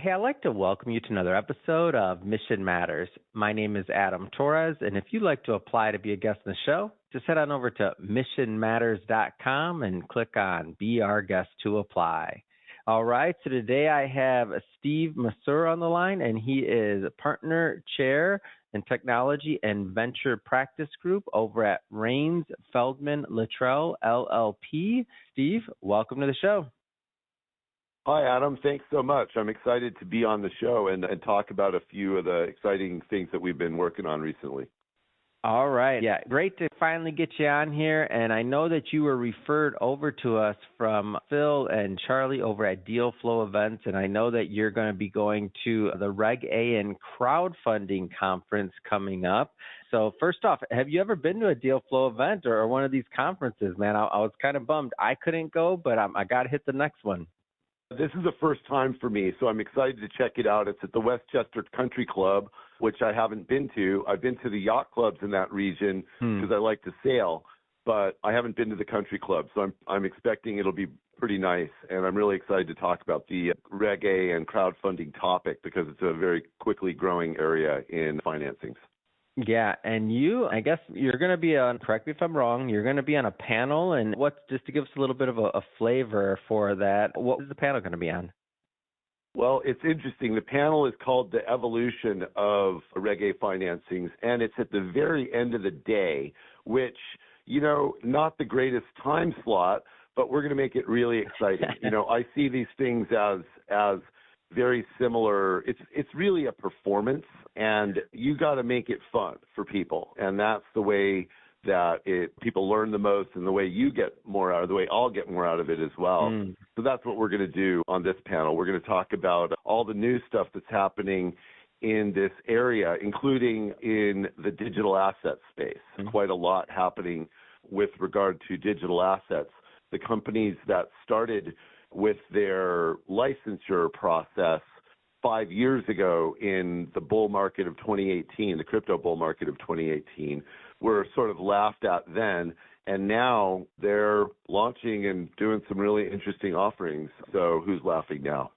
Hey, I'd like to welcome you to another episode of Mission Matters. My name is Adam Torres, and if you'd like to apply to be a guest in the show, just head on over to missionmatters.com and click on Be Our Guest to apply. All right, so today I have Steve Masur on the line, and he is Partner Chair in Technology and Venture Practice Group over at Rains Feldman Littrell, LLP. Steve, welcome to the show. Hi, Adam. Thanks so much. I'm excited to be on the show and talk about a few of the exciting things that we've been working on recently. All right. Yeah, great to finally get you on here. And I know that you were referred over to us from Phil and Charlie over at Deal Flow Events. And I know that you're going to be going to the Reg A and crowdfunding conference coming up. So first off, have you ever been to a Deal Flow event or one of these conferences, man? I was kind of bummed I couldn't go, but I got to hit the next one. This is the first time for me, so I'm excited to check it out. It's at the Westchester Country Club, which I haven't been to. I've been to the yacht clubs in that region because I like to sail, but I haven't been to the country club. So I'm expecting it'll be pretty nice, and I'm really excited to talk about the Reg A and crowdfunding topic because it's a very quickly growing area in financings. Yeah, and I guess you're going to be on, correct me if I'm wrong, you're going to be on a panel, and just to give us a little bit of a flavor for that, what is the panel going to be on? Well, it's interesting. The panel is called The Evolution of Reg A Financings, and it's at the very end of the day, which, not the greatest time slot, but we're going to make it really exciting. I see these things as very similar. It's really a performance, and you got to make it fun for people, and that's the way that people learn the most, and the way you get more out of, the way I'll get more out of it as well. So that's what we're going to do on this panel. We're going to talk about all the new stuff that's happening in this area, including in the digital asset space. Quite a lot happening with regard to digital assets. The companies that started with their licensure process 5 years ago in the bull market of 2018, the crypto bull market of 2018, were sort of laughed at then, and now they're launching and doing some really interesting offerings. So who's laughing now?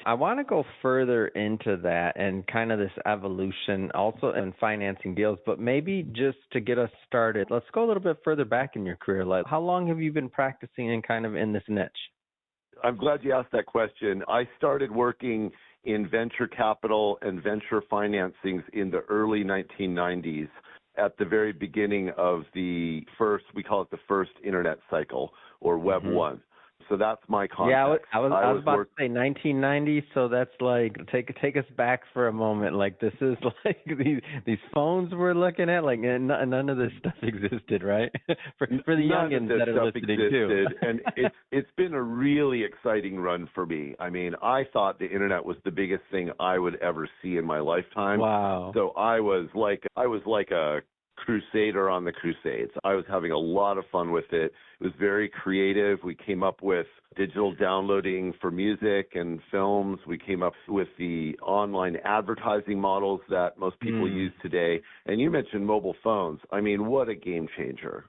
I want to go further into that and kind of this evolution also in financing deals, but maybe just to get us started, let's go a little bit further back in your career. Like, how long have you been practicing and kind of in this niche? I'm glad you asked that question. I started working in venture capital and venture financings in the early 1990s at the very beginning of we call it the first internet cycle, or Web 1. So that's my context. Yeah, I was about to say 1990, so that's like, take us back for a moment. Like, this is like these phones we're looking at, like, none of this stuff existed, right? for the youngins that are listening too. And it's been a really exciting run for me. I mean, I thought the internet was the biggest thing I would ever see in my lifetime. Wow. So I was like a crusader on the crusades. I was having a lot of fun with it. It was very creative. We came up with digital downloading for music and films. We came up with the online advertising models that most people use today. And you mentioned mobile phones. I mean, what a game changer.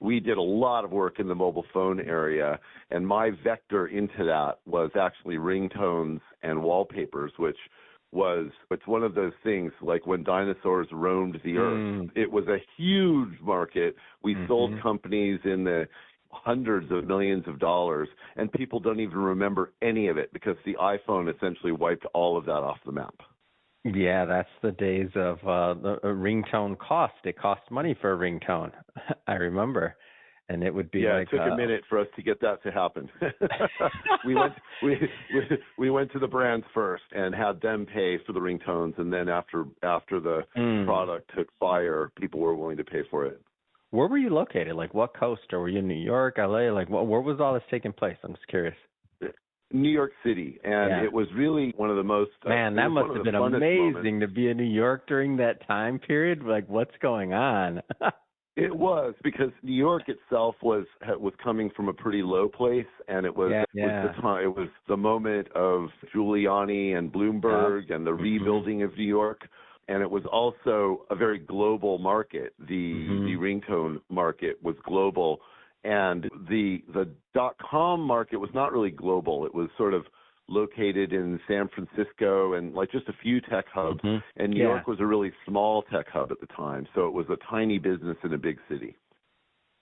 We did a lot of work in the mobile phone area, and my vector into that was actually ringtones and wallpapers, it's one of those things like when dinosaurs roamed the earth. It was a huge market. We sold companies in the hundreds of millions of dollars, and people don't even remember any of it because the iPhone essentially wiped all of that off the map. Yeah, that's the days of the ringtone cost. It cost money for a ringtone. I remember. And it would be it took a minute for us to get that to happen. we went to the brands first and had them pay for the ringtones, and then after the product took fire, people were willing to pay for it. Where were you located? Like, what coast? Or were you in New York, LA? Like, where was all this taking place? I'm just curious. New York City, and it was really one of the most... Man, that must have been amazing to be in New York during that time period. Like, what's going on? It was, because New York itself was coming from a pretty low place, and it was the moment of Giuliani and Bloomberg and the rebuilding of New York, and it was also a very global market. The ringtone market was global, and the .com market was not really global. It was sort of located in San Francisco and like just a few tech hubs. Hmm. And New Yeah. York was a really small tech hub at the time. So it was a tiny business in a big city.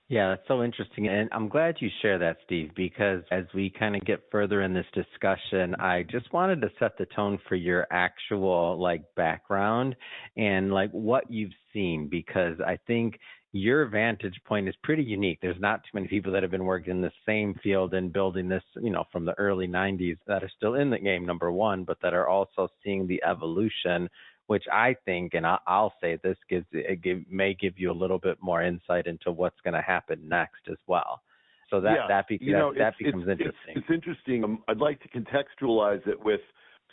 Yeah, that's so interesting. And I'm glad you share that, Steve, because as we kind of get further in this discussion, I just wanted to set the tone for your actual like background and like what you've seen, because I think your vantage point is pretty unique. There's not too many people that have been working in the same field and building this, from the early 90s that are still in the game, number one, but that are also seeing the evolution, which I think, and I'll say this may give you a little bit more insight into what's going to happen next as well. So that becomes interesting. It's interesting. I'd like to contextualize it with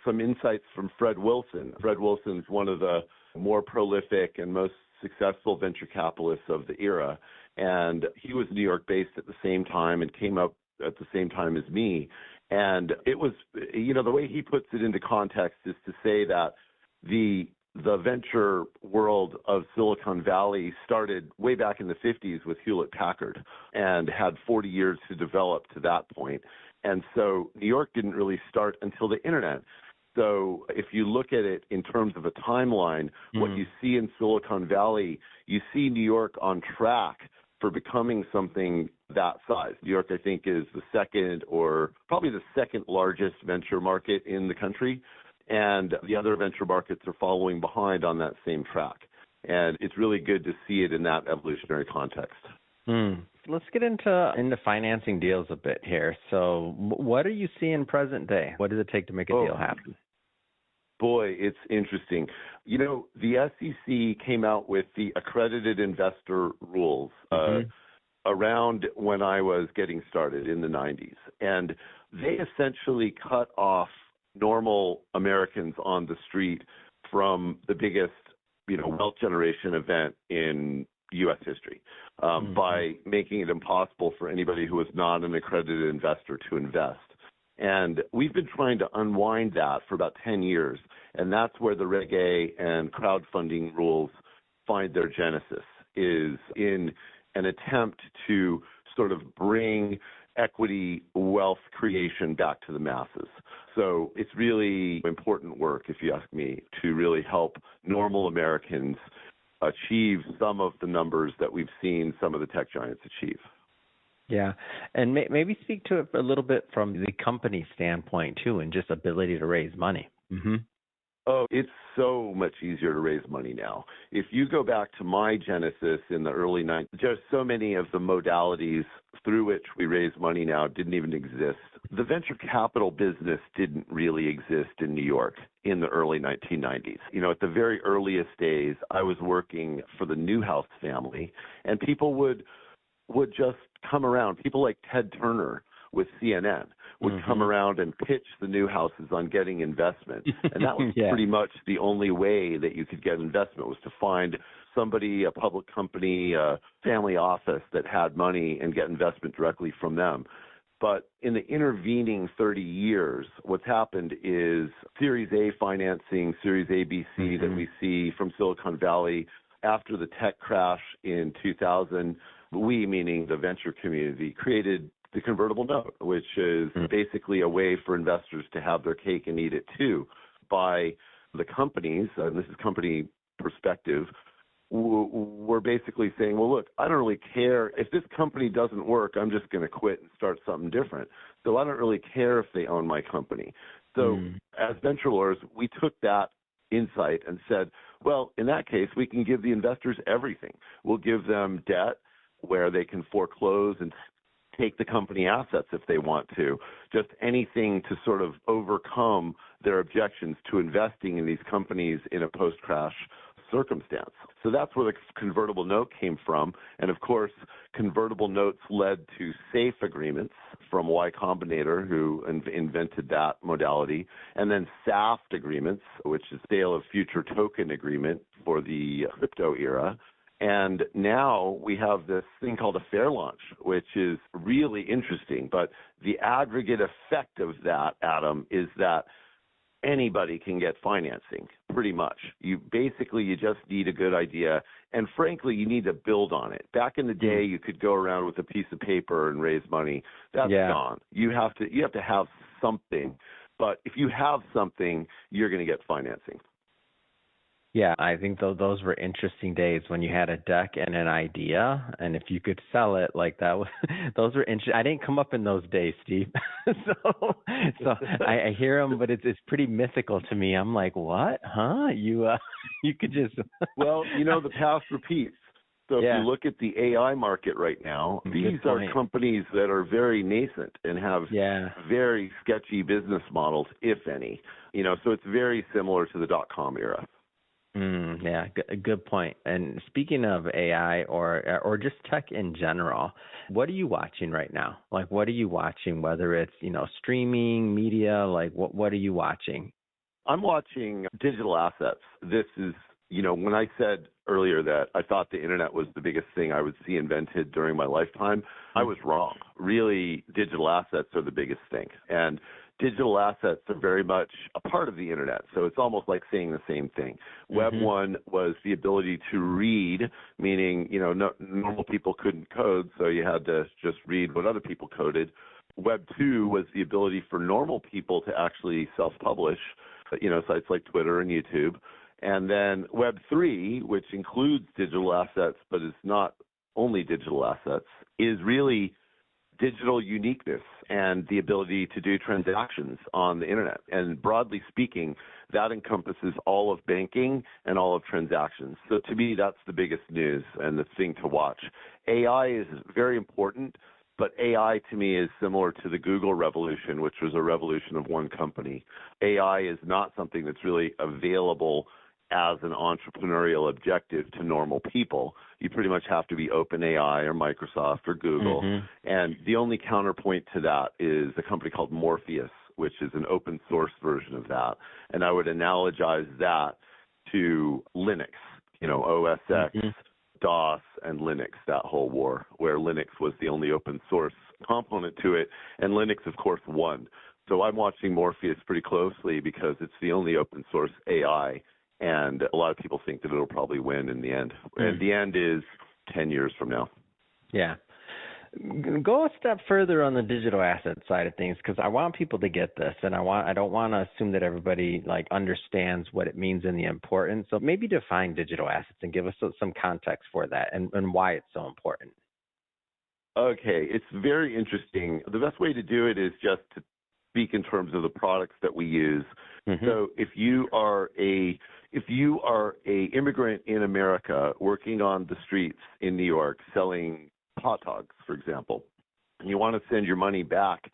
some insights from Fred Wilson. Fred Wilson's one of the more prolific and most successful venture capitalists of the era, and he was New York based at the same time and came up at the same time as me. And it was, the way he puts it into context is to say that the venture world of Silicon Valley started way back in the 50s with Hewlett-Packard and had 40 years to develop to that point. And so New York didn't really start until the internet. So if you look at it in terms of a timeline, what you see in Silicon Valley, you see New York on track for becoming something that size. New York, I think, is the second or probably the second largest venture market in the country. And the other venture markets are following behind on that same track. And it's really good to see it in that evolutionary context. Let's get into financing deals a bit here. So what are you seeing present day? What does it take to make a deal happen? Boy, it's interesting. The SEC came out with the accredited investor rules around when I was getting started in the 90s. And they essentially cut off normal Americans on the street from the biggest, wealth generation event in U.S. history by making it impossible for anybody who is not an accredited investor to invest. And we've been trying to unwind that for about 10 years, and that's where the Reg A and crowdfunding rules find their genesis, is in an attempt to sort of bring equity wealth creation back to the masses. So it's really important work, if you ask me, to really help normal Americans achieve some of the numbers that we've seen some of the tech giants achieve. Yeah, and maybe speak to it a little bit from the company standpoint too, and just ability to raise money. Oh, it's so much easier to raise money now. If you go back to my genesis in the early 90s, there's so many of the modalities through which we raise money now didn't even exist. The venture capital business didn't really exist in New York in the early 1990s. At the very earliest days, I was working for the Newhouse family, and people would just come around. People like Ted Turner with CNN would come around and pitch the Newhouses on getting investment. And that was pretty much the only way that you could get investment, was to find somebody, a public company, a family office that had money and get investment directly from them. But in the intervening 30 years, what's happened is Series A financing, Series A, B, C that we see from Silicon Valley after the tech crash in 2000, we, meaning the venture community, created the convertible note, which is basically a way for investors to have their cake and eat it too, by the companies, and this is company perspective, we're basically saying, well, look, I don't really care. If this company doesn't work, I'm just going to quit and start something different. So I don't really care if they own my company. So as venture lawyers, we took that insight and said, well, in that case, we can give the investors everything. We'll give them debt where they can foreclose and take the company assets if they want to, just anything to sort of overcome their objections to investing in these companies in a post-crash circumstance. So that's where the convertible note came from. And of course, convertible notes led to SAFE agreements from Y Combinator, who invented that modality, and then SAFT agreements, which is Sale of Future Token agreement for the crypto era. And now we have this thing called a fair launch, which is really interesting. But the aggregate effect of that, Adam, is that anybody can get financing, pretty much. You just need a good idea. And frankly, you need to build on it. Back in the day, you could go around with a piece of paper and raise money. That's gone. You have to have something. But if you have something, you're going to get financing. Yeah, I think those were interesting days when you had a deck and an idea, and if you could sell it, like that was, those were interesting. I didn't come up in those days, Steve. so I hear them, but it's pretty mythical to me. I'm like, what? Huh? You you could just Well, the past repeats. So if Yeah. you look at the AI market right now, these are point. companies that are very nascent and have Yeah. very sketchy business models, if any. So it's very similar to the dot-com era. Yeah, good point. And speaking of AI or just tech in general, what are you watching right now? Like, what are you watching? Whether it's streaming media, like what are you watching? I'm watching digital assets. This is, when I said earlier that I thought the internet was the biggest thing I would see invented during my lifetime, I was wrong. Really, digital assets are the biggest thing. And digital assets are very much a part of the internet. So it's almost like saying the same thing. Web 1 was the ability to read, meaning, normal people couldn't code, so you had to just read what other people coded. Web 2 was the ability for normal people to actually self-publish, sites like Twitter and YouTube. And then Web 3, which includes digital assets, but is not only digital assets, is really digital uniqueness and the ability to do transactions on the internet. And broadly speaking, that encompasses all of banking and all of transactions. So to me, that's the biggest news and the thing to watch. AI is very important, but AI to me is similar to the Google revolution, which was a revolution of one company. AI is not something that's really available as an entrepreneurial objective to normal people. You pretty much have to be OpenAI or Microsoft or Google. And the only counterpoint to that is a company called Morpheus, which is an open source version of that. And I would analogize that to Linux, OS X, DOS, and Linux, that whole war, where Linux was the only open source component to it. And Linux, of course, won. So I'm watching Morpheus pretty closely because it's the only open source AI. And a lot of people think that it'll probably win in the end. And the end is 10 years from now. Yeah. Go a step further on the digital asset side of things, because I want people to get this, and I don't want to assume that everybody understands what it means and the importance. So maybe define digital assets and give us some context for that and why it's so important. Okay, it's very interesting. The best way to do it is just to speak in terms of the products that we use. So if you are a immigrant in America working on the streets in New York selling hot dogs, for example, and you want to send your money back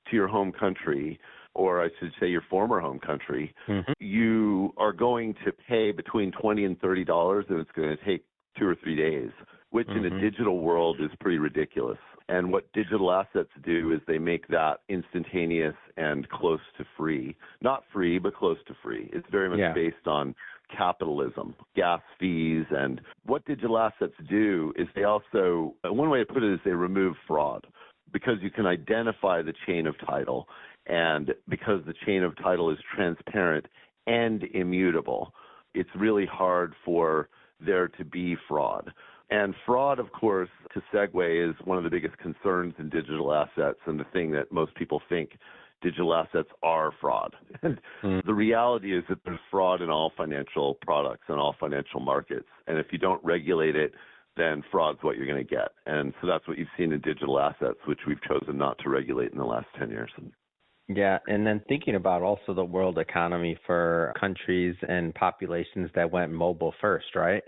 to your home country, or I should say your former home country, you are going to pay between $20 and $30, and it's going to take 2 or 3 days, which in a digital world is pretty ridiculous. And what digital assets do is they make that instantaneous and close to free. Not free, but close to free. It's very much based on capitalism, gas fees. And what digital assets do is they also, one way to put it is they remove fraud, because you can identify the chain of title. And because the chain of title is transparent and immutable, it's really hard for there to be fraud. And fraud, of course, to segue, is one of the biggest concerns in digital assets, and the thing that most people think digital assets are fraud. And the reality is that there's fraud in all financial products and all financial markets. And if you don't regulate it, then fraud's what you're going to get. And so that's what you've seen in digital assets, which we've chosen not to regulate in the last 10 years. Yeah, and then thinking about also the world economy for countries and populations that went mobile first, right?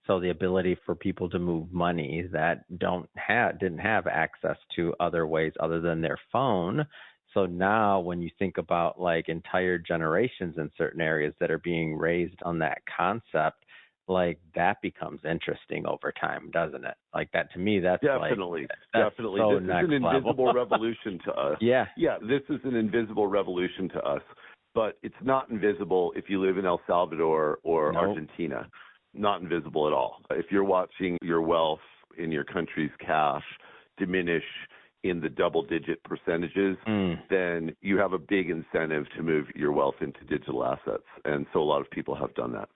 So the ability for people to move money that didn't have access to other ways other than their phone. So now when you think about entire generations in certain areas that are being raised on that concept, that becomes interesting over time, doesn't it? That, to me, that's definitely. So this is an invisible revolution to us. Yeah, this is an invisible revolution to us, but it's not invisible if you live in El Salvador or Argentina. Not invisible at all. If you're watching your wealth in your country's cash diminish in the double-digit percentages, then you have a big incentive to move your wealth into digital assets, and so a lot of people have done that.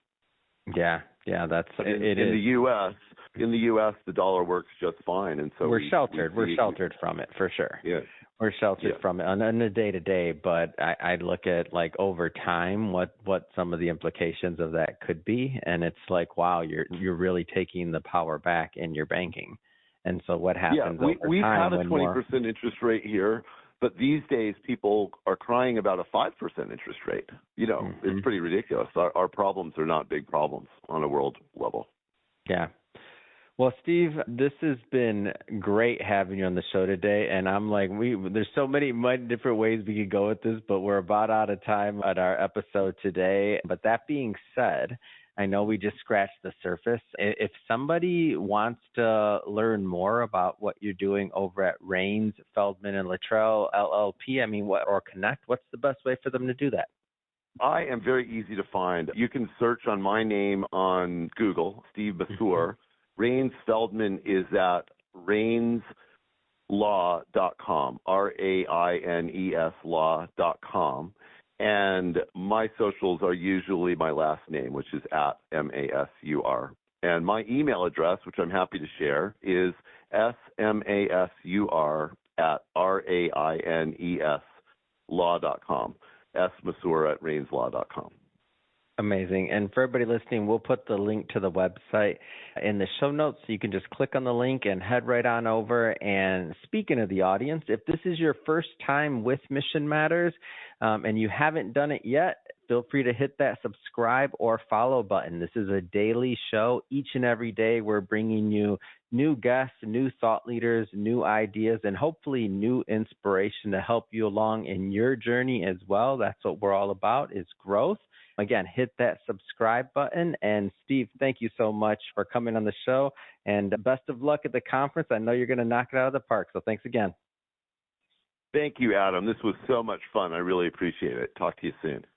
Yeah, that's it. In the U.S., the dollar works just fine, and so we're sheltered. We're sheltered from it for sure. Yeah. we're sheltered Yeah. from it on a day-to-day, but I look at like over time what some of the implications of that could be, and it's like, wow, you're really taking the power back in your banking. And so what happens over We've time had a when 20% more interest rate here, but these days people are crying about a 5% interest rate. It's pretty ridiculous. Our problems are not big problems on a world level. Yeah. Well, Steve, this has been great having you on the show today, and I'm like, there's so many different ways we could go with this, but we're about out of time at our episode today. But that being said, I know we just scratched the surface. If somebody wants to learn more about what you're doing over at Raines, Feldman, and Luttrell LLP, or connect, what's the best way for them to do that? I am very easy to find. You can search on my name on Google, Steve Basur. Raines Feldman is at RainesLaw.com, RAINES law.com. And my socials are usually my last name, which is at MASUR. And my email address, which I'm happy to share, is smasur@RAINES smasur@RainesLaw.com. Amazing. And for everybody listening, we'll put the link to the website in the show notes, so you can just click on the link and head right on over. And speaking of the audience, if this is your first time with Mission Matters and you haven't done it yet, feel free to hit that subscribe or follow button. This is a daily show. Each and every day, we're bringing you new guests, new thought leaders, new ideas, and hopefully new inspiration to help you along in your journey as well. That's what we're all about, is growth. Again, hit that subscribe button. And Steve, thank you so much for coming on the show, and best of luck at the conference. I know you're going to knock it out of the park. So thanks again. Thank you, Adam. This was so much fun. I really appreciate it. Talk to you soon.